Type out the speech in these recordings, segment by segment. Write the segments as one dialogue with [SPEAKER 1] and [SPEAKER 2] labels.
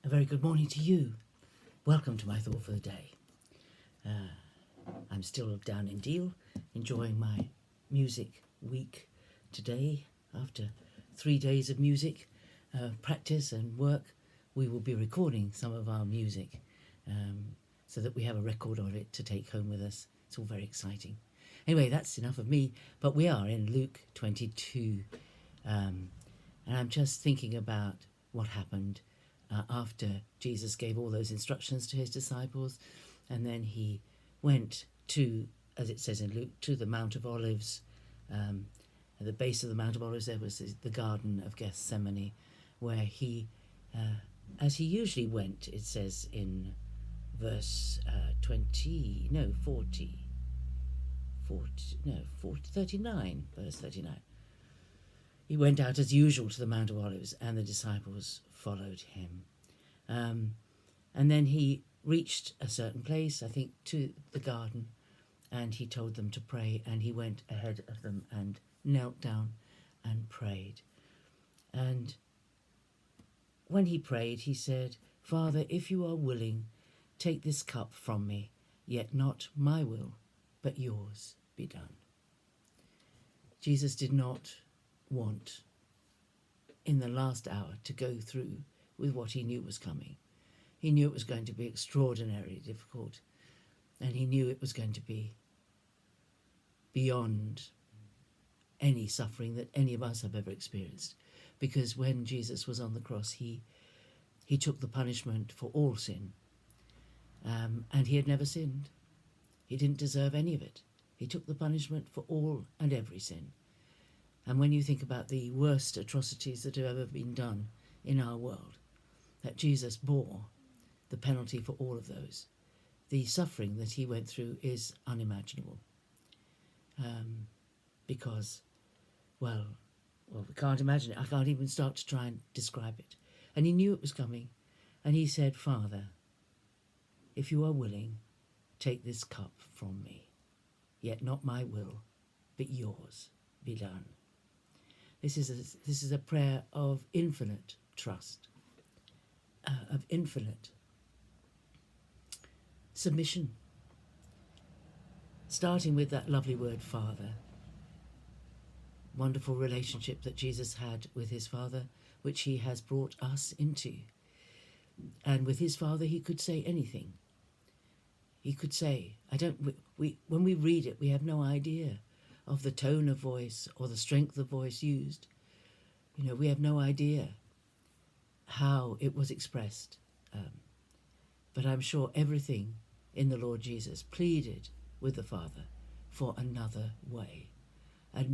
[SPEAKER 1] A very good morning to you. Welcome to my thought for the day. I'm still down in Deal, enjoying my music week today. After 3 days of music practice and work, we will be recording some of our music so that we have a record of it to take home with us. It's all very exciting. Anyway, that's enough of me, but we are in Luke 22, and I'm just thinking about what happened after Jesus gave all those instructions to his disciples, and then he went to, as it says in Luke, to the Mount of Olives. At the base of the Mount of Olives there was the Garden of Gethsemane, where he, as he usually went, it says in verse 39, verse 39. He went out as usual to the Mount of Olives, and the disciples followed him. And then he reached a certain place, I think, to the garden, and he told them to pray, and he went ahead of them and knelt down and prayed. And when he prayed, he said, "Father, if you are willing, take this cup from me, yet not my will, but yours be done." Jesus did not want in the last hour to go through with what he knew was coming. He knew it was going to be extraordinarily difficult, and he knew it was going to be beyond any suffering that any of us have ever experienced, because when Jesus was on the cross, he took the punishment for all sin, and he had never sinned. He didn't deserve any of it. He took the punishment for all and every sin. And when you think about the worst atrocities that have ever been done in our world, that Jesus bore the penalty for all of those, the suffering that he went through is unimaginable. Because, well, we can't imagine it. I can't even start to try and describe it. And he knew it was coming. And he said, "Father, if you are willing, take this cup from me. Yet not my will, but yours be done." This is a prayer of infinite trust, of infinite submission, starting with that lovely word Father. Wonderful relationship that Jesus had with his Father, which he has brought us into. And with his Father he could say anything. He could say, when we read it, we have no idea of the tone of voice or the strength of voice used. We have no idea how it was expressed. But I'm sure everything in the Lord Jesus pleaded with the Father for another way, a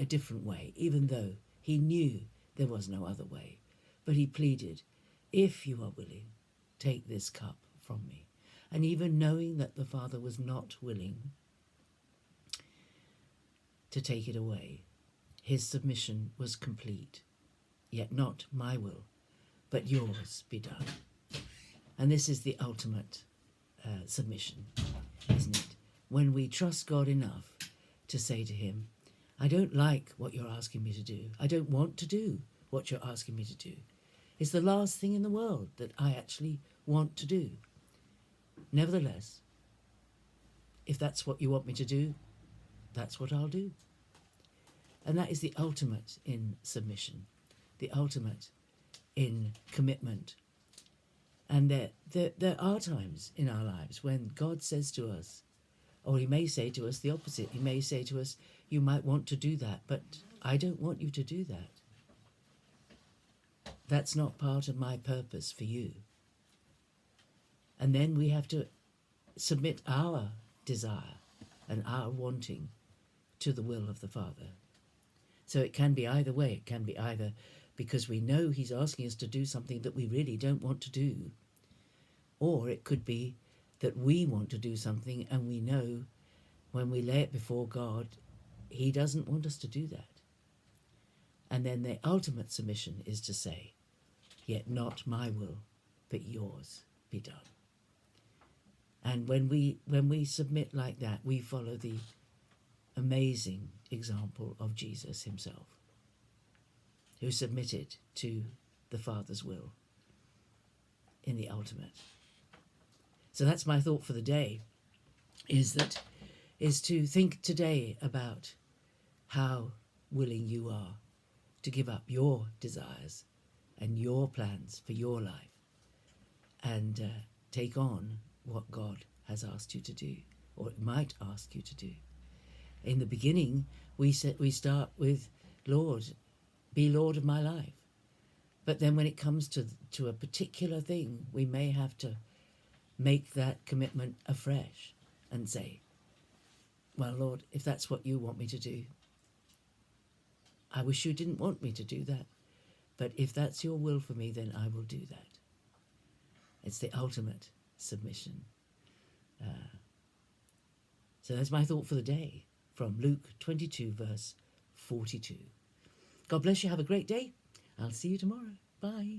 [SPEAKER 1] different way, even though he knew there was no other way. But he pleaded, "If you are willing, take this cup from me." And even knowing that the Father was not willing to take it away, his submission was complete. "Yet not my will, but yours be done." And this is the ultimate submission, isn't it? When we trust God enough to say to him, "I don't like what you're asking me to do. I don't want to do what you're asking me to do. It's the last thing in the world that I actually want to do. Nevertheless, if that's what you want me to do, that's what I'll do." And that is the ultimate in submission, the ultimate in commitment. And there are times in our lives when God says to us, or he may say to us the opposite. He may say to us, "You might want to do that, but I don't want you to do that. That's not part of my purpose for you." And then we have to submit our desire and our wanting to the will of the Father. So it can be either way. It can be either because we know he's asking us to do something that we really don't want to do, or it could be that we want to do something and we know when we lay it before God, he doesn't want us to do that. And then the ultimate submission is to say, "Yet not my will, but yours be done." And when we submit like that, we follow the amazing example of Jesus himself, who submitted to the Father's will in the ultimate. So that's my thought for the day, is to think today about how willing you are to give up your desires and your plans for your life and take on what God has asked you to do, or it might ask you to do. In the beginning, we start with, Lord, be Lord of my life. But then when it comes to a particular thing, we may have to make that commitment afresh and say, well, Lord, if that's what you want me to do, I wish you didn't want me to do that. But if that's your will for me, then I will do that. It's the ultimate submission. So that's my thought for the day from Luke 22, verse 42. God bless you. Have a great day. I'll see you tomorrow. Bye.